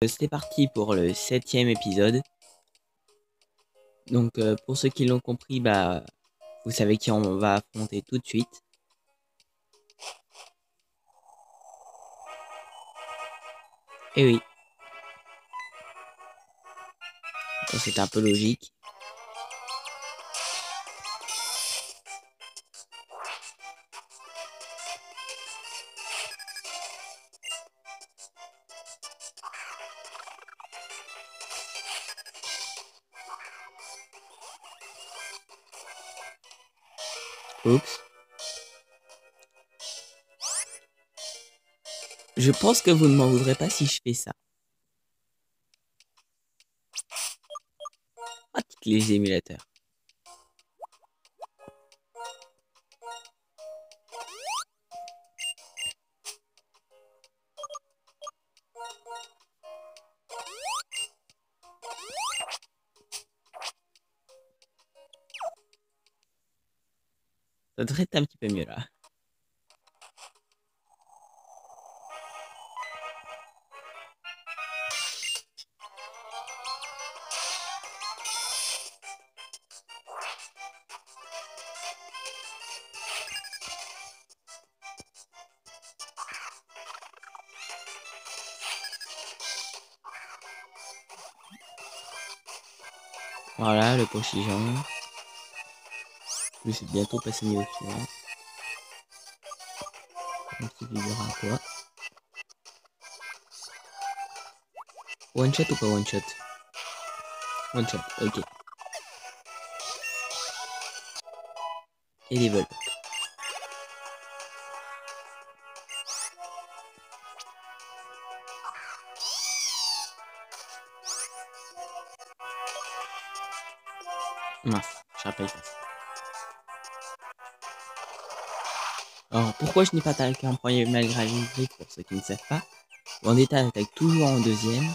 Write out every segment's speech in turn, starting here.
C'est parti pour le 7e épisode. Donc pour ceux qui l'ont compris, vous savez qui on va affronter tout de suite. Et oui. C'est un peu logique. Oups. Je pense que vous ne m'en voudrez pas si je fais ça. Pratique les émulateurs. Ça devrait être un petit peu mieux là. Voilà, le pochigeon. Je vais bientôt passer niveau suivant. Un petit vivre à quoi. One shot ou pas one shot? One shot, ok. Et les vols. Mince, je rappelle ça. Alors, pourquoi je n'ai pas attaqué en premier malgré une brique pour ceux qui ne savent pas? Vendetta attaque toujours en deuxième.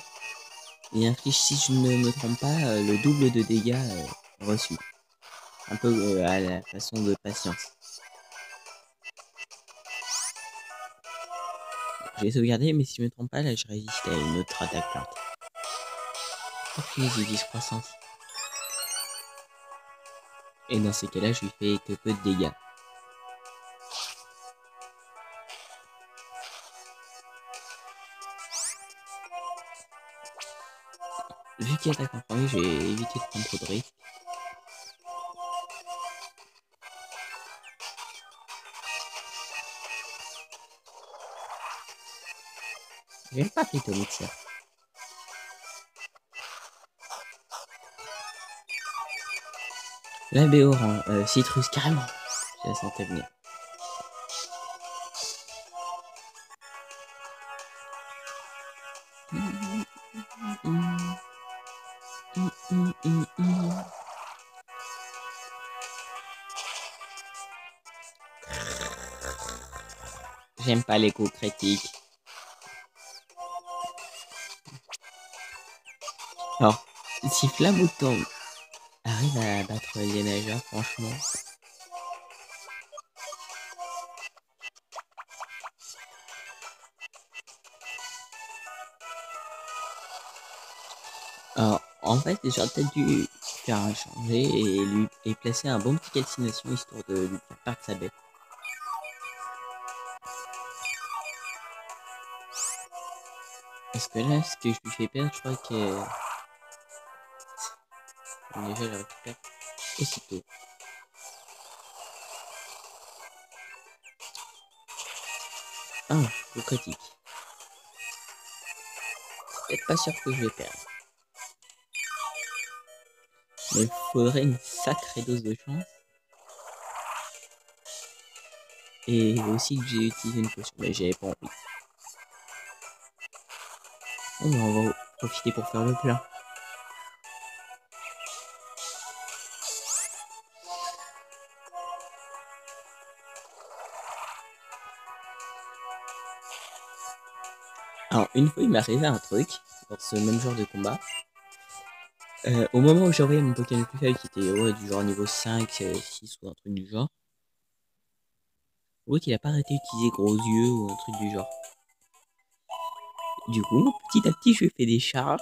Et inflige, si je ne me trompe pas, le double de dégâts reçus. Un peu à la façon de patience. J'ai sauvegardé, mais si je ne me trompe pas, là je résiste à une autre attaque plante. Oh punaise, j'ai 10 croissance. Et dans ces cas-là, je lui fais que peu de dégâts. Vu qu'il attaque en premier, je vais éviter de prendre trop de risques. J'aime pas Phytomixer. La Béoran, Citrus, carrément. Je la sentais venir. J'aime pas les coups critiques. Alors, si Flamouton arrive à battre les nageurs, franchement. Alors, en fait, j'aurais peut-être dû faire un changer et placer un bon petit calcination histoire de lui faire perdre sa bête. Parce que là, ce que je lui fais perdre, je crois que déjà je le récupère aussitôt. Ah, le critique. Peut-être pas sûr que je vais perdre. Mais il faudrait une sacrée dose de chance. Et aussi que j'ai utilisé une potion, mais j'avais pas envie. Bon, on va profiter pour faire le plein. Alors, une fois, il m'est arrivé un truc dans ce même genre de combat. Au moment où j'ai envoyé mon Pokémon le plus faible, qui était du genre niveau 5, 6 ou un truc du genre, je vois qu'il a pas arrêté d'utiliser gros yeux ou un truc du genre. Du coup, petit à petit, je lui ai fait des charges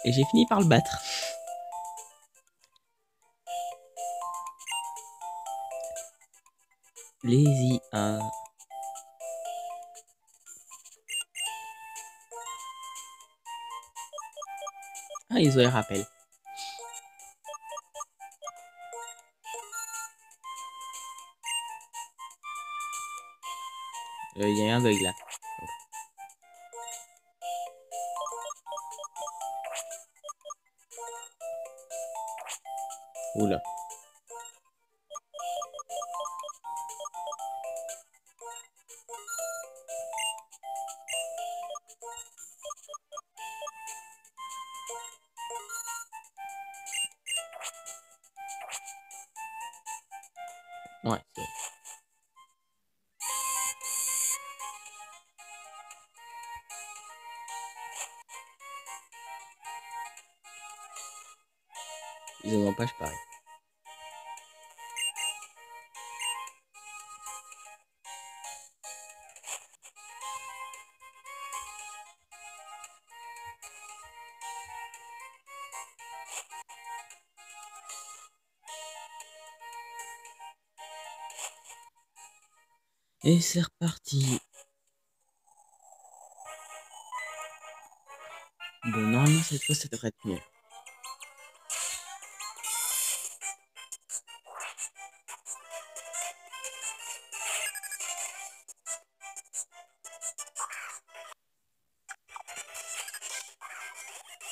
et j'ai fini par le battre. Lazy 1. Ah, ils ont les rappels. Il y a un bug là. Oula. Ouais, c'est bon. Ils ont pas, je pareil. Et c'est reparti. Bon, normalement, cette fois, ça devrait être mieux.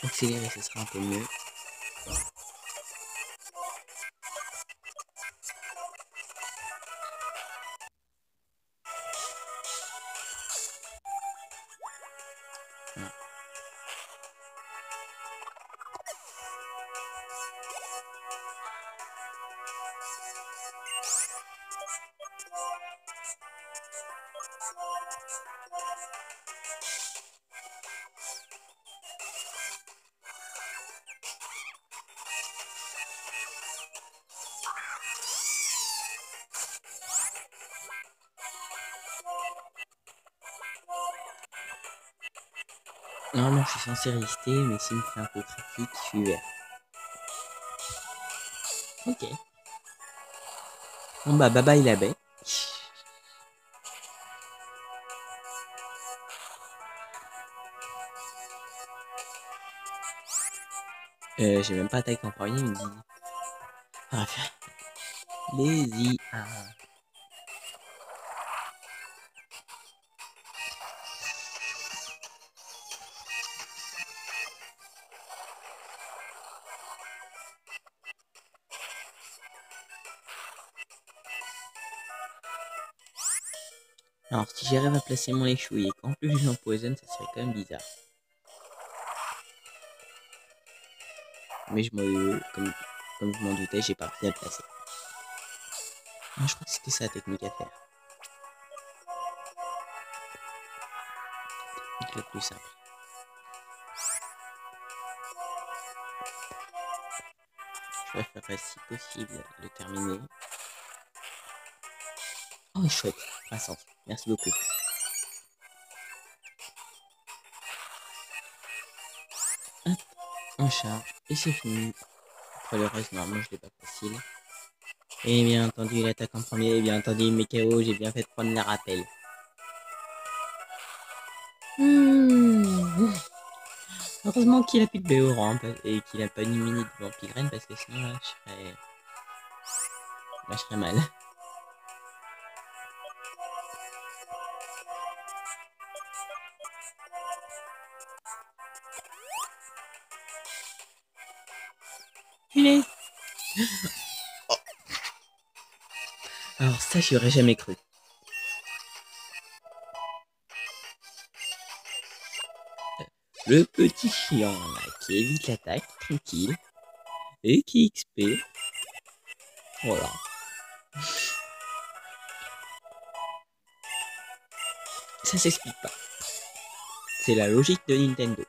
Accélérer, ce sera un peu mieux. Voilà. Normalement, je suis censé rester, mais s'il me fait un coup critique, je suis vert. Ok. Bon bah, bye bye la baie. J'ai même pas attaqué en premier, il me dit. Bref. Lazy 1. Alors, si j'arrive à placer mon échoui et qu'en plus je l'empoisonne, ça serait quand même bizarre. Mais comme je m'en doutais, j'ai pas bien placé. Moi, je crois que c'était ça la technique à faire. C'est le plus simple. Je préférerais si possible le terminer. Oh, chouette. Vincent, merci beaucoup. Hop, on charge et c'est fini. Après le reste, normalement, je l'ai pas facile. Et bien entendu, il attaque en premier. Et bien entendu, mes KO, j'ai bien fait de prendre la rappel. Heureusement qu'il a plus de Béoran et qu'il a pas une mini de Vampirène parce que sinon, là, je serais mal. Punaise. Alors ça, j'y aurais jamais cru. Le petit chiant, là, qui évite l'attaque, tranquille, et qui XP. Voilà. Ça s'explique pas. C'est la logique de Nintendo.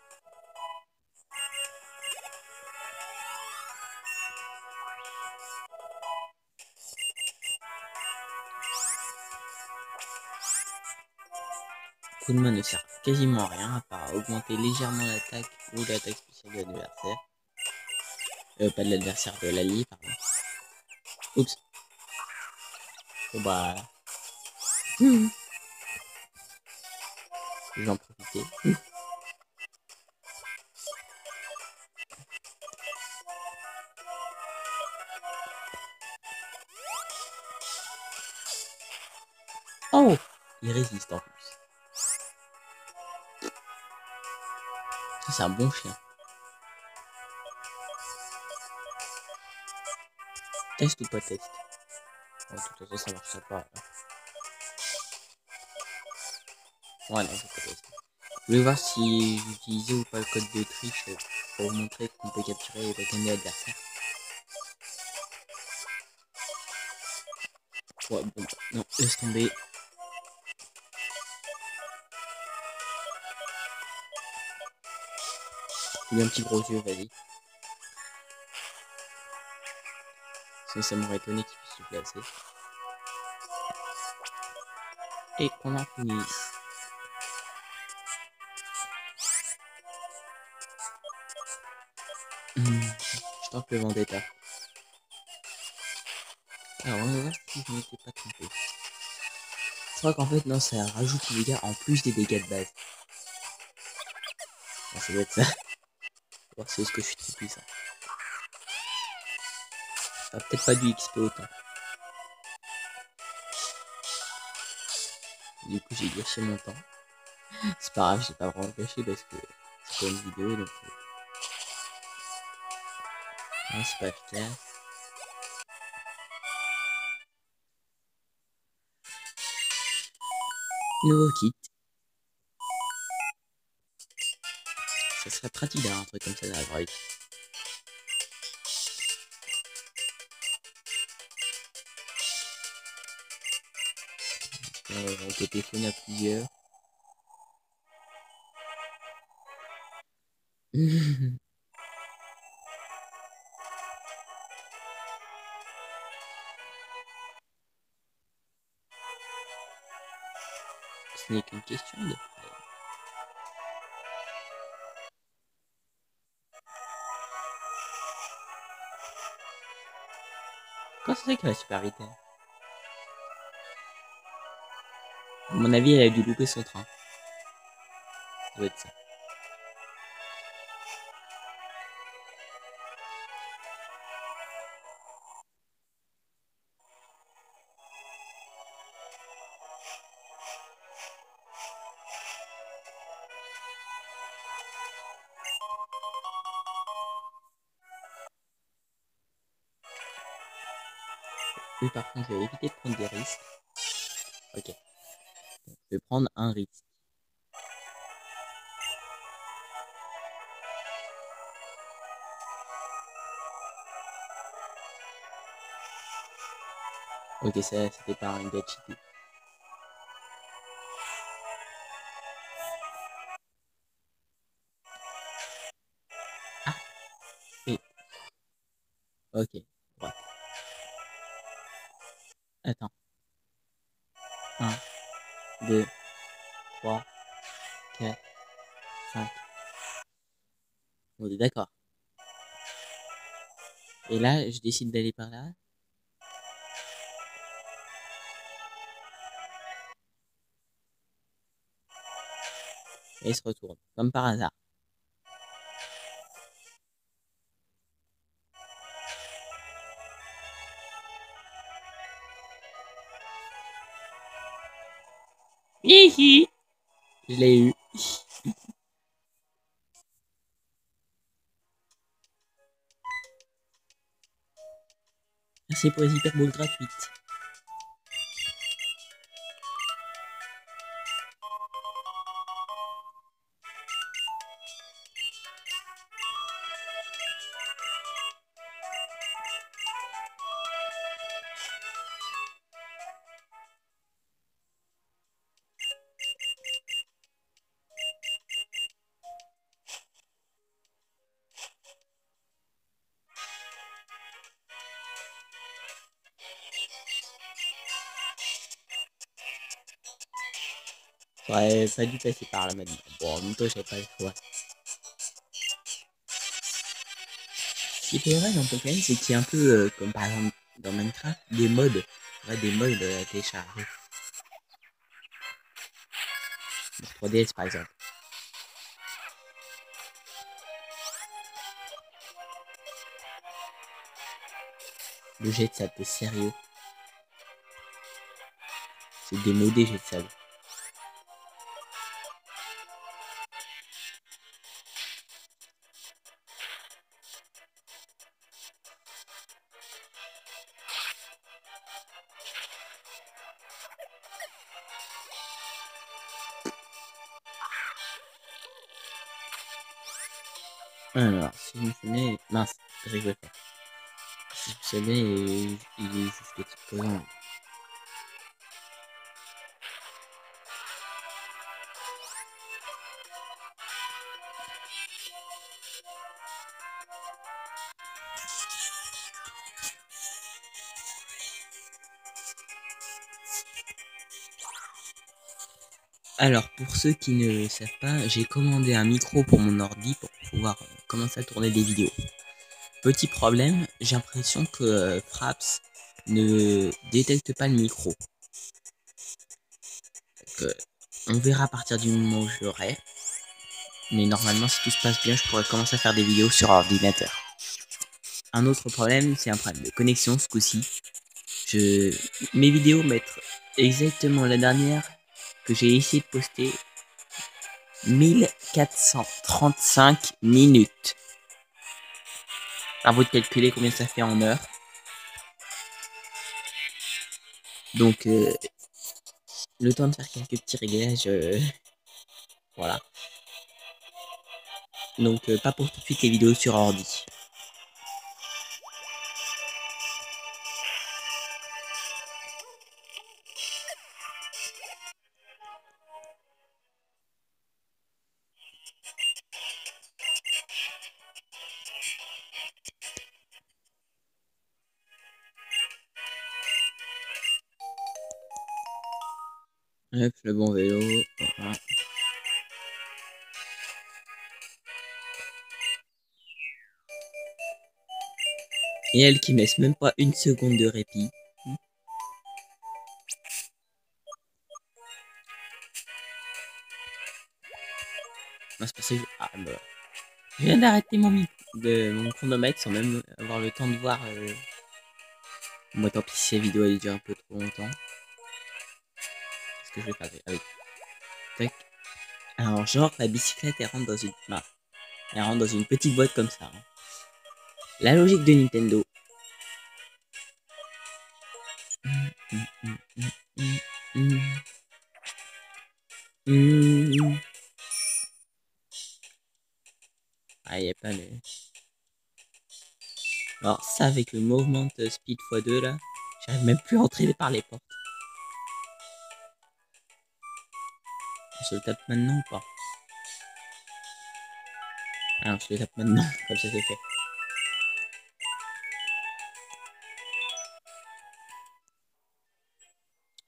Coup de main ne sert quasiment rien à part augmenter légèrement l'attaque ou l'attaque spéciale de l'adversaire. Pas de l'adversaire, de l'allié, pardon. Oups. Bon bah... Je vais en profiter. Oh, il résiste en plus. C'est un bon chien. Test ou pas test? Oh, de toute façon, ça marche pas. Là. Ouais, non, c'est pas test. Je vais voir si j'utilisais ou pas le code de triche pour vous montrer qu'on peut capturer les Pokémon adversaires. Ouais, bon, non, laisse tomber. Il a un petit gros yeux, vas-y. Ça m'aurait étonné qu'il puisse se placer. Et qu'on en finisse. Je tente le Vendetta. Alors, on va voir si je m'étais pas trompé. Je crois qu'en fait, non, ça rajoute des dégâts en plus des dégâts de base. Ah, ça doit être ça. Voir si est-ce que je suis trop puissant. Ça va peut-être pas du XP autant. Du coup, j'ai gâché mon temps. C'est pas grave, j'ai pas vraiment gâché parce que c'est pas une vidéo donc. Non, c'est pas efficace. Nouveau kit. Ça serait pratique d'avoir un truc comme ça dans la vraie vie. On peut téléphoner à plusieurs. Ce n'est qu'une question de frame. Quand c'est qu'elle a super vite? À mon avis, elle a dû louper son train. Ça doit être ça. Oui, par contre, je vais éviter de prendre des risques. Ok. Donc, je vais prendre un risque. Ok, ça, c'était pas un gars cheaté. Ah, et... Ok, droite. Attends. 1, 2, 3, 4, 5. On est d'accord. Et là, je décide d'aller par là. Et il se retourne, comme par hasard. Hihi. Je l'ai eu. Merci pour les hyperballs gratuites. J'aurais pas dû passer par là maintenant. Bon, en même temps, j'avais pas le choix. Ce qui est vrai dans Pokémon, c'est qu'il y a un peu, comme par exemple dans Minecraft, des modes. Ouais, des modes à télécharger. Pour 3DS par exemple. Le jet de sable, t'es sérieux? C'est démodé, jet de sable. Alors, si je me souviens... Mince, je rigole pas. Si je me souviens, il est jusqu'à type poison. Alors, pour ceux qui ne savent pas, j'ai commandé un micro pour mon ordi pour pouvoir commencer à tourner des vidéos. Petit problème, j'ai l'impression que Fraps ne détecte pas le micro. Donc, on verra à partir du moment où je l'aurai. Mais normalement, si tout se passe bien, je pourrais commencer à faire des vidéos sur ordinateur. Un autre problème, c'est un problème de connexion ce coup-ci. Mes vidéos mettent exactement la dernière que j'ai essayé de poster 1435 minutes. À vous de calculer combien ça fait en heures. Donc, le temps de faire quelques petits réglages. Voilà. Donc, pas pour tout de suite les vidéos sur ordi. Hop, le bon vélo. Voilà. Et elle qui me laisse même pas une seconde de répit. Non, c'est pas ça. Ah, bah. Je viens d'arrêter mon chronomètre sans même avoir le temps de voir. Moi, tant pis si la vidéo elle dure un peu trop longtemps. Qu'est-ce que je vais faire avec? Tac. Alors, genre, la bicyclette elle rentre dans une. Non, elle rentre dans une petite boîte comme ça. Hein. La logique de Nintendo. Ah, y a pas de. Alors, ça, avec le Movement Speed x2 là, j'arrive même plus à entrer par les portes. On se le tape maintenant ou pas? Alors, je le tape maintenant, comme ça c'est fait.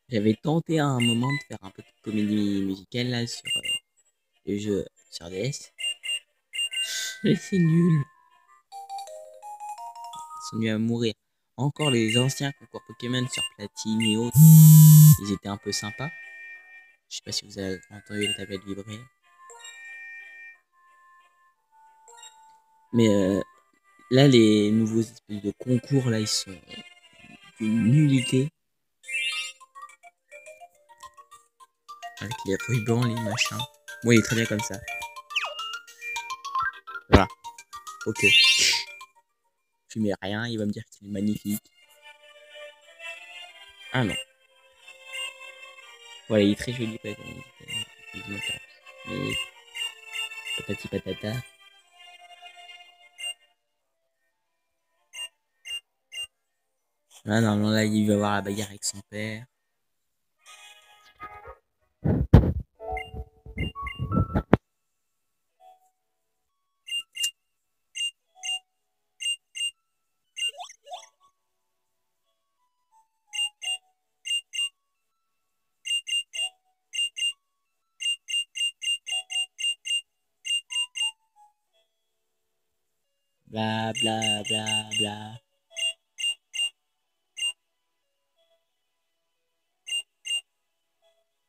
J'avais tenté à un moment de faire un peu de comédie musicale là sur le jeu sur DS. Mais c'est nul. Ils sont nuls à mourir. Encore les anciens concours Pokémon sur Platine et autres, ils étaient un peu sympas. Je sais pas si vous avez entendu la tablette vibrer. Mais là, les nouveaux espèces de concours là, ils sont d'une nullité. Avec les rubans, les machins. Moi, il est très bien comme ça. Voilà. Ok. Je mets rien, il va me dire qu'il est magnifique. Ah non. Voilà, il est très joli. Mais patati patata. Ah non, là, il va avoir la bagarre avec son père. Bla bla bla bla.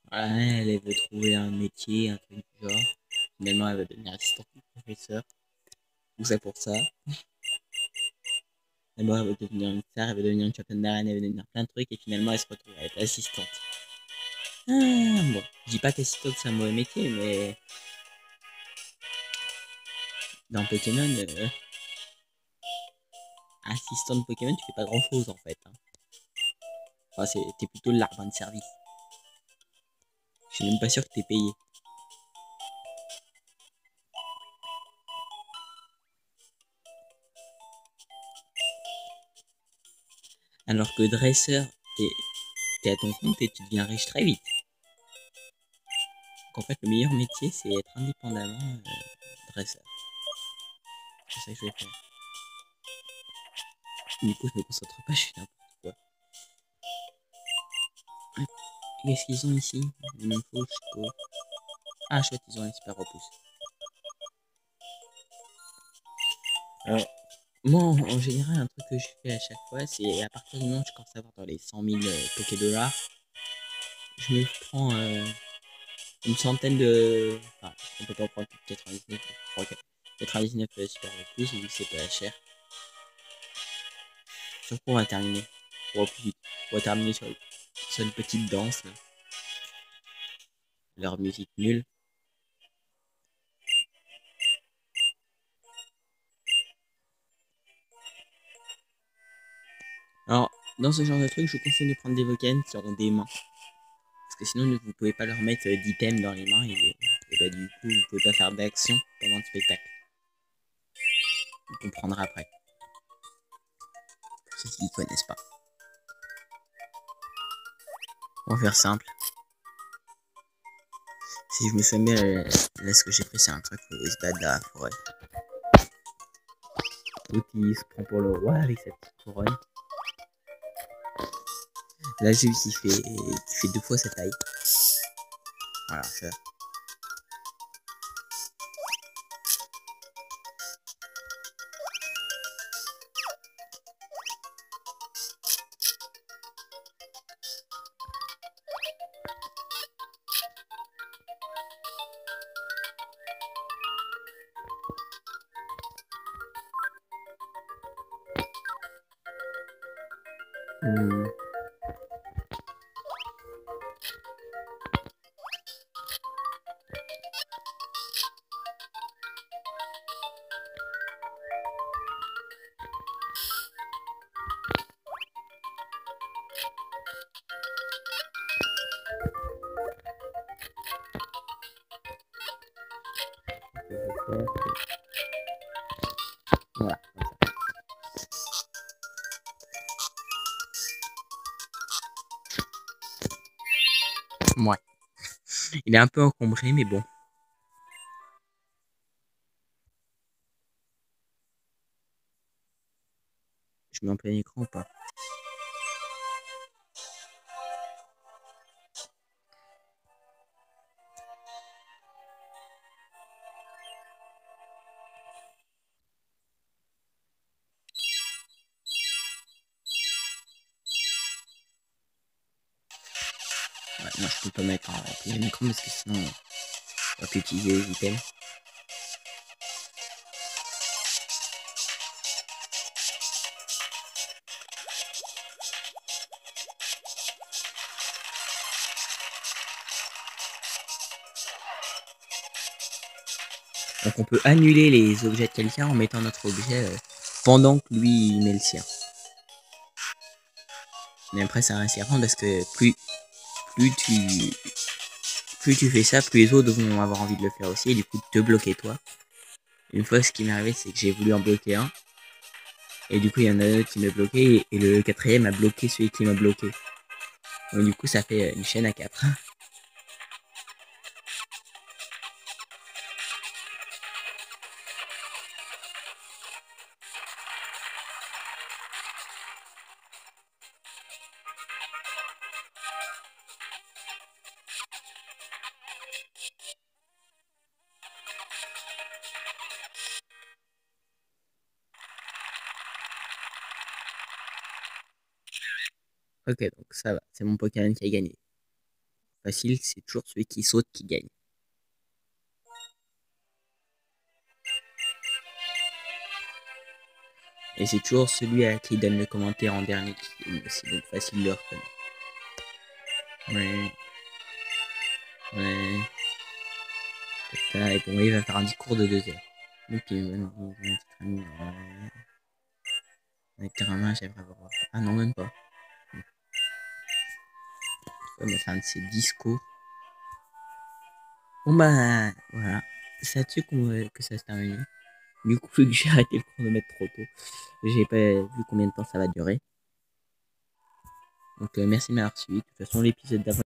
Voilà, elle veut trouver un métier, un truc du genre. Finalement, elle va devenir assistante du professeur. Tout ça pour ça. D'abord, elle veut devenir une star, elle veut devenir une championne d'arène, elle veut devenir plein de trucs, et finalement, elle se retrouve à être assistante. Bon, je dis pas qu'assistante c'est un mauvais métier, mais dans Pokémon, assistante Pokémon, tu fais pas grand chose en fait. Hein. Enfin, t'es plutôt le larbin de service. Je suis même pas sûr que t'es payé. Alors que dresseur, t'es à ton compte et tu deviens riche très vite. Donc en fait, le meilleur métier, c'est être indépendamment dresseur. C'est ça que je vais faire. Du coup, je me concentre pas, je fais n'importe quoi. Qu'est-ce qu'ils ont ici? Il me faut, je sais. Ah, chouette, ils ont un super repousse. Alors, moi, en général, un truc que je fais à chaque fois, c'est à partir du moment où je commence à avoir dans les 100 000 Poké-Dollars, je me prends une centaine de... Enfin, on peut pas en prendre plus de 99, je crois 99 super repousse, vu que c'est pas cher. Sur quoi on va terminer? On va plus vite. On va terminer sur une petite danse, là. Leur musique nulle. Alors, dans ce genre de truc, je vous conseille de prendre des Vokens qui auront des mains. Parce que sinon, vous pouvez pas leur mettre d'items dans les mains et bah, du coup, vous pouvez pas faire d'action pendant le spectacle. On comprendra après. Pour ceux qui ne connaissent pas. On va faire simple. Si je me souviens bien, là ce que j'ai pris, c'est un truc où il se bat dans la forêt. Outil se prend pour le roi avec sa petite couronne. Là, j'ai vu qu'il fait 2 fois sa taille. Voilà, ça. Hmm. Voilà, comme ça. Ouais. Il est un peu encombré, mais bon. Je mets en plein écran ou pas? Ouais, moi je peux pas mettre en plein écran parce que sinon on va plus utiliser les items. Donc on peut annuler les objets de quelqu'un en mettant notre objet pendant que lui il met le sien. Mais après c'est un serpent parce que plus tu fais ça, plus les autres vont avoir envie de le faire aussi et du coup te bloquer toi. Une fois ce qui m'est arrivé c'est que j'ai voulu en bloquer un. Et du coup il y en a un autre qui m'a bloqué et le quatrième a bloqué celui qui m'a bloqué. Donc du coup ça fait une chaîne à 4. Ok, donc ça va. C'est mon Pokémon qui a gagné. Facile, c'est toujours celui qui saute qui gagne. Et c'est toujours celui à qui donne le commentaire en dernier qui gagne aussi. Donc facile de le reconnaître. Ouais. Ouais. Et bon, il va faire un discours de 2 heures. Ok, petit ami. Avec Terrain, j'aimerais voir. Ah non, même pas. Ouais, mais c'est un de ses discours. Bon bah, voilà. C'est là-dessus que ça se termine. Du coup, vu que j'ai arrêté le chronomètre trop tôt, j'ai pas vu combien de temps ça va durer. Donc, merci de m'avoir suivi. De toute façon, l'épisode d'avant